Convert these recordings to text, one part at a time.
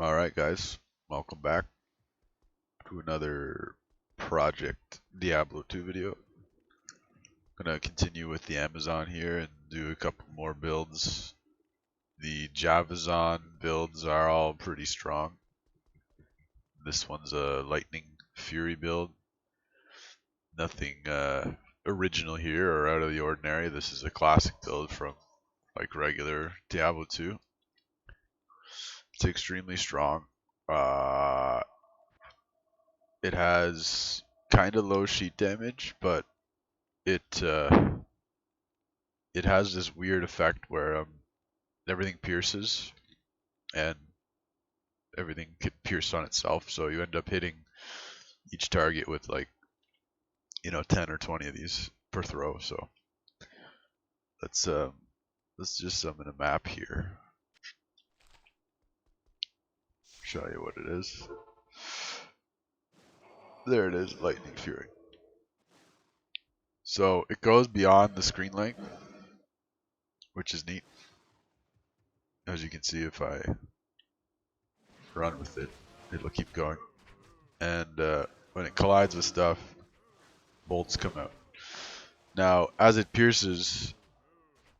Alright guys, welcome back to another Project Diablo 2 video. Gonna continue with the Amazon here and do a couple more builds. The Javazon builds are all pretty strong. This one's a Lightning Fury build. Nothing original here or out of the ordinary. This is a classic build from like regular Diablo 2. It's extremely strong. It has kind of low sheet damage, but it has this weird effect where everything pierces and everything can pierce on itself, so you end up hitting each target with like 10 or 20 of these per throw. So let's just summon a map here, show you what it is. There it is, Lightning Fury. So it goes beyond the screen length, which is neat. As you can see, if I run with it, it'll keep going. And when it collides with stuff, bolts come out. Now, as it pierces,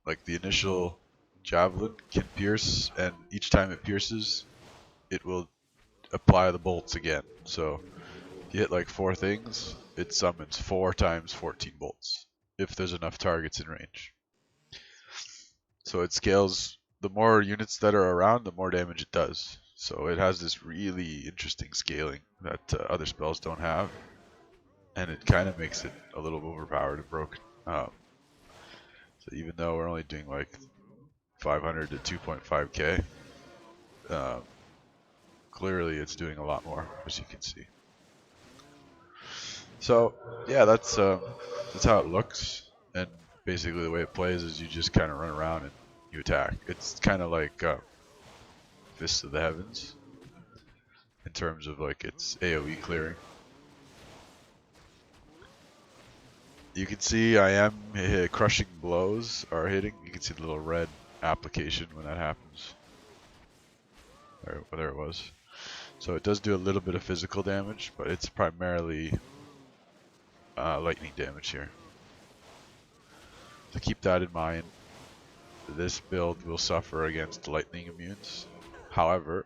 like the initial javelin can pierce, and each time it pierces, it will apply the bolts again. So if you hit like 4 things, it summons 4 times 14 bolts, if there's enough targets in range. So it scales, the more units that are around, the more damage it does. So it has this really interesting scaling that other spells don't have, and it kind of makes it a little overpowered and broken. So even though we're only doing like 500 to 2.5k, clearly it's doing a lot more, as you can see. So yeah, that's how it looks, and basically the way it plays is you just kind of run around and you attack. It's kind of like Fist of the Heavens in terms of like its AoE clearing. You can see I am crushing blows are hitting. You can see the little red application when that happens. There it was. So it does do a little bit of physical damage, but it's primarily lightning damage here. So keep that in mind. This build will suffer against lightning immunes. However,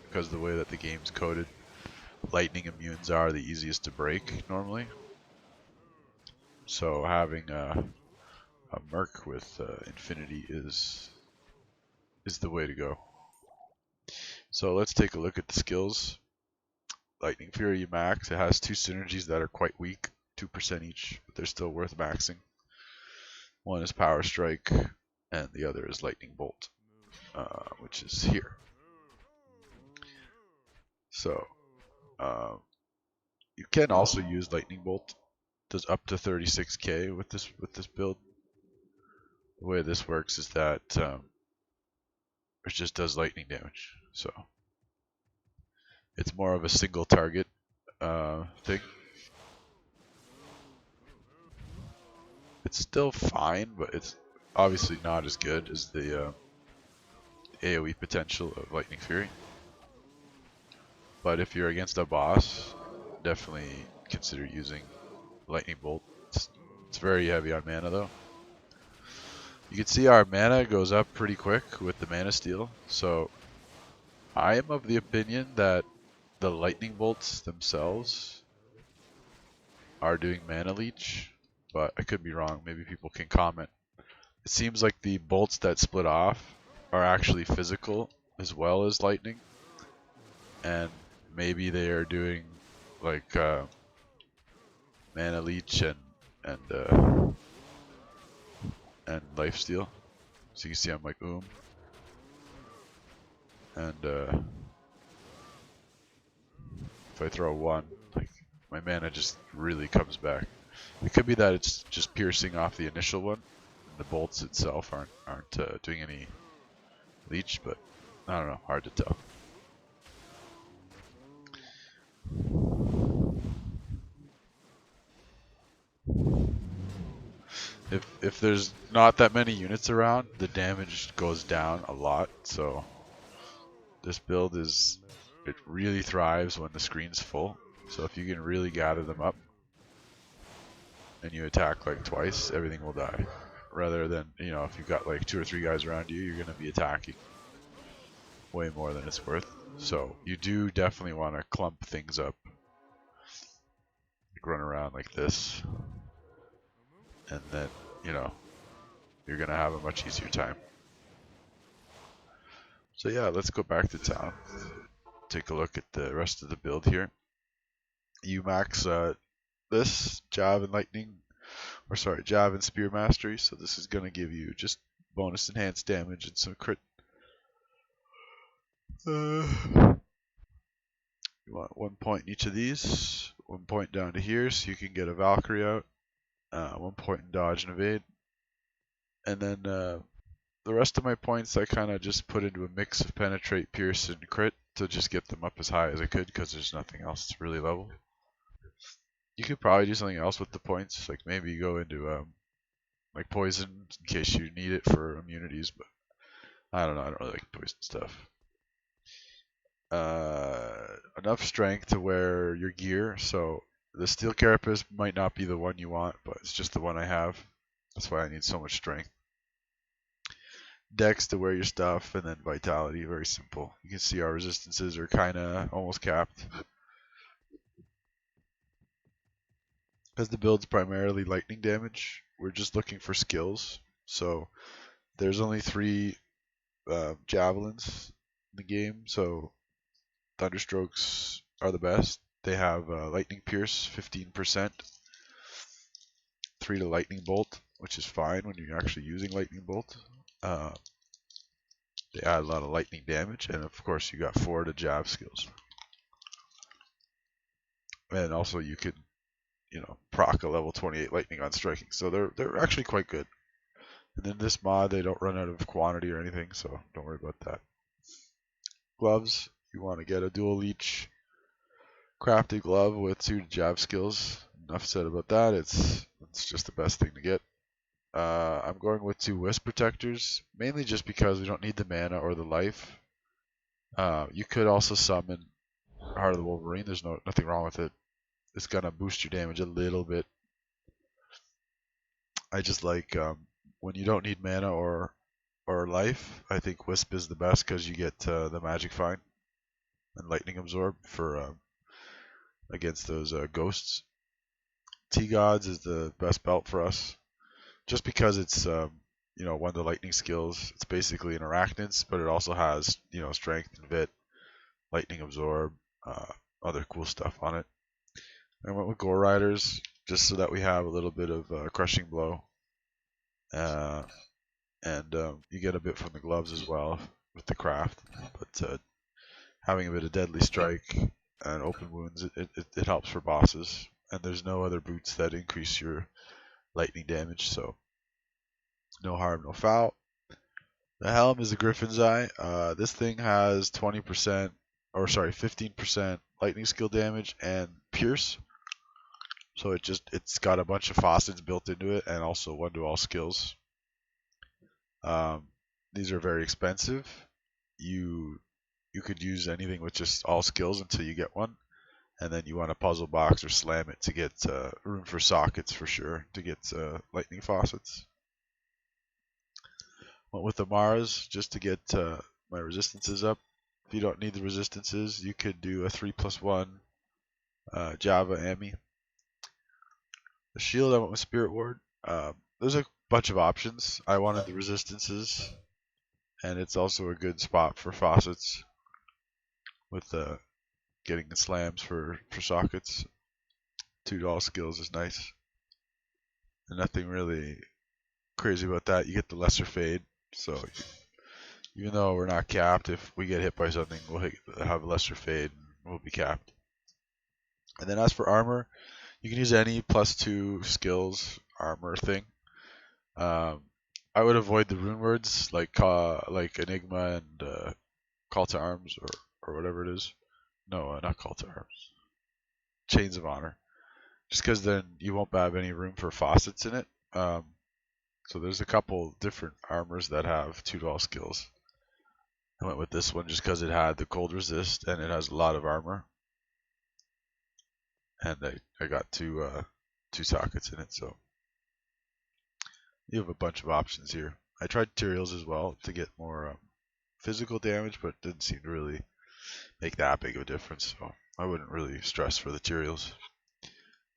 because of the way that the game's coded, lightning immunes are the easiest to break normally. So having a merc with infinity is the way to go. So let's take a look at the skills. Lightning Fury max. It has 2 synergies that are quite weak, 2% each, but they're still worth maxing. One is Power Strike, and the other is Lightning Bolt, which is here. So you can also use Lightning Bolt. Does up to 36k with this build. The way this works is that it just does lightning damage, so it's more of a single target thing. It's still fine, but it's obviously not as good as the AoE potential of Lightning Fury. But if you're against a boss, definitely consider using Lightning Bolt. It's very heavy on mana though. You can see our mana goes up pretty quick with the mana steal, so I am of the opinion that the lightning bolts themselves are doing mana leech, but I could be wrong. Maybe people can comment. It seems like the bolts that split off are actually physical as well as lightning, and maybe they are doing like mana leech and lifesteal. So you can see I'm like and if I throw 1, like my mana just really comes back. It could be that it's just piercing off the initial one, and the bolts itself aren't doing any leech, but I don't know, hard to tell. If there's not that many units around, the damage goes down a lot, so this build is it really thrives when the screen's full. So if you can really gather them up and you attack like twice, everything will die. Rather than, you know, if you've got like 2 or 3 guys around you, you're going to be attacking way more than it's worth. So you do definitely want to clump things up. Like run around like this. And then, you know, you're going to have a much easier time. So yeah, let's go back to town. Take a look at the rest of the build here. You max this Jav and Lightning, or sorry, Jav and Spear Mastery. So this is going to give you just bonus enhanced damage and some crit. You want 1 point in each of these. 1 point down to here, so you can get a Valkyrie out. 1 point in dodge and evade. And then the rest of my points I kind of just put into a mix of penetrate, pierce, and crit to just get them up as high as I could because there's nothing else that's really level. You could probably do something else with the points, like maybe go into like poison in case you need it for immunities, but I don't know, I don't really like poison stuff. Enough strength to wear your gear, so the steel carapace might not be the one you want, but it's just the one I have. That's why I need so much strength. Dex to wear your stuff, and then vitality, very simple. You can see our resistances are kind of almost capped. Because the build's primarily lightning damage, we're just looking for skills. So there's only 3 javelins in the game, so Thunderstrokes are the best. They have Lightning Pierce, 15%, 3 to Lightning Bolt, which is fine when you're actually using Lightning Bolt. They add a lot of lightning damage, and of course you got 4 to Jav skills. And also you could, you know, proc a level 28 lightning on striking, so they're actually quite good. And then this mod, they don't run out of quantity or anything, so don't worry about that. Gloves, you want to get a dual leech crafted glove with 2 Jav skills. Enough said about that. It's just the best thing to get. I'm going with 2 Wisp Protectors, mainly just because we don't need the mana or the life. You could also summon Heart of the Wolverine. There's nothing wrong with it. It's gonna boost your damage a little bit. I just like when you don't need mana or life. I think Wisp is the best because you get the Magic Find and Lightning Absorb for against those ghosts. T-Gods is the best belt for us, just because it's you know, one of the lightning skills. It's basically an Arachnids, but it also has, you know, strength and vit, lightning absorb, other cool stuff on it. I went with Gore Riders just so that we have a little bit of crushing blow, and you get a bit from the gloves as well with the craft. But having a bit of deadly strike and open wounds, it helps for bosses. And there's no other boots that increase your lightning damage, so no harm, no foul. The helm is a Griffin's Eye. This thing has 20%, or sorry, 15% lightning skill damage and pierce. So it's got a bunch of faucets built into it, and also 1 to all skills. These are very expensive. You could use anything with just all skills until you get one, and then you want to puzzle box or slam it to get room for sockets for sure, to get lightning faucets. Went with the Mars just to get my resistances up. If you don't need the resistances, you could do a 3+1 Java Ami. The shield, I went with Spirit Ward. There's a bunch of options. I wanted the resistances, and it's also a good spot for faucets with getting the slams for sockets. $2 skills is nice. And nothing really crazy about that. You get the lesser fade, so even though we're not capped, if we get hit by something, we'll have lesser fade and we'll be capped. And then as for armor, you can use any +2 skills armor thing. I would avoid the rune words like Enigma and Call to Arms or whatever it is. No, not Call to Arms. Chains of Honor. Just because then you won't have any room for faucets in it. So there's a couple different armors that have $2 skills. I went with this one just because it had the cold resist and it has a lot of armor. And I got two sockets in it, so you have a bunch of options here. I tried materials as well to get more physical damage, but it didn't seem to really make that big of a difference, so I wouldn't really stress for the materials.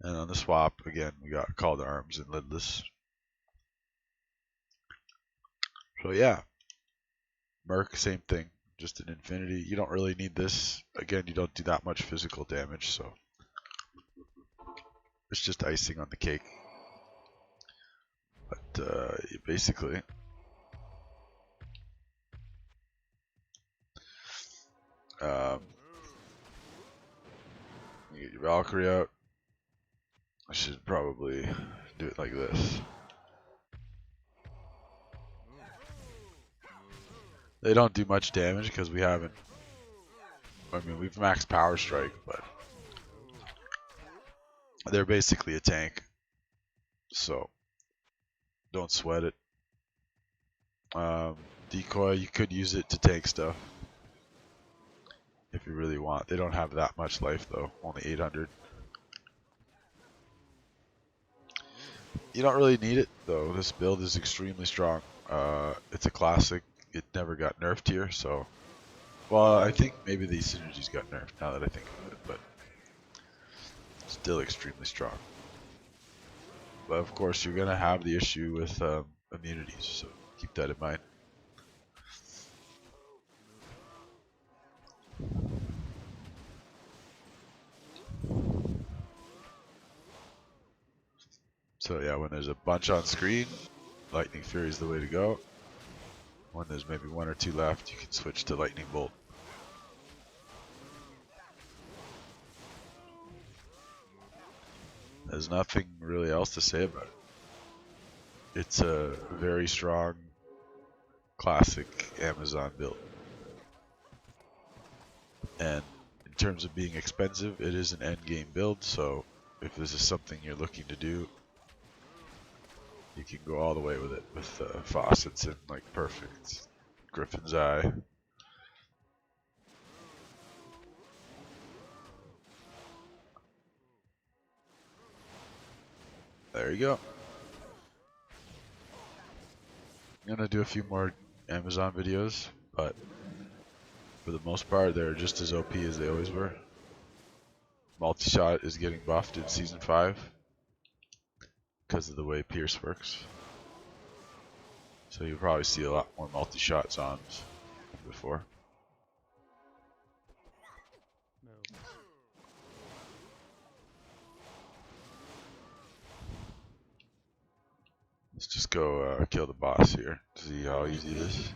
And on the swap, again, we got Call to Arms and Lidless. So yeah, Merc, same thing, just an infinity. You don't really need this. Again, you don't do that much physical damage, so it's just icing on the cake. But basically, you get your Valkyrie out. I should probably do it like this. They don't do much damage because we haven't. I mean, we've maxed Power Strike, but they're basically a tank. So don't sweat it. Decoy, you could use it to tank stuff if you really want. They don't have that much life though, only 800. You don't really need it though. This build is extremely strong. It's a classic. It never got nerfed here, so. Well, I think maybe these synergies got nerfed now that I think of it, but still extremely strong. But of course, you're gonna have the issue with immunities, so keep that in mind. So yeah, when there's a bunch on screen, Lightning Fury is the way to go. When there's maybe one or two left, you can switch to Lightning Bolt. There's nothing really else to say about it. It's a very strong, classic Amazon build. And in terms of being expensive, it is an endgame build, so if this is something you're looking to do, you can go all the way with it with faucets and like perfect Griffin's Eye. There you go. I'm gonna do a few more Amazon videos, but for the most part, they're just as OP as they always were. Multi-shot is getting buffed in Season 5 because of the way Pierce works. So you'll probably see a lot more multi-shot zombies than before. Let's just go kill the boss here, see how easy it is.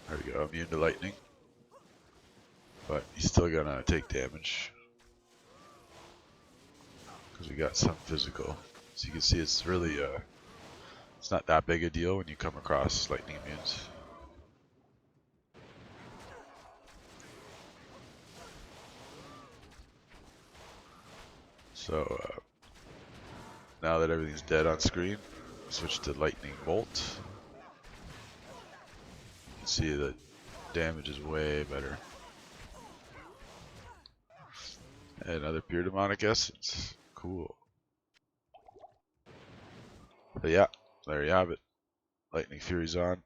There we go, immune to lightning. But he's still gonna take damage. Because we got some physical. So you can see it's really, it's not that big a deal when you come across lightning immunes. So now that everything's dead on screen, switch to Lightning Bolt. You can see that damage is way better. And another pure demonic essence. Cool. But yeah, there you have it. Lightning Fury's on.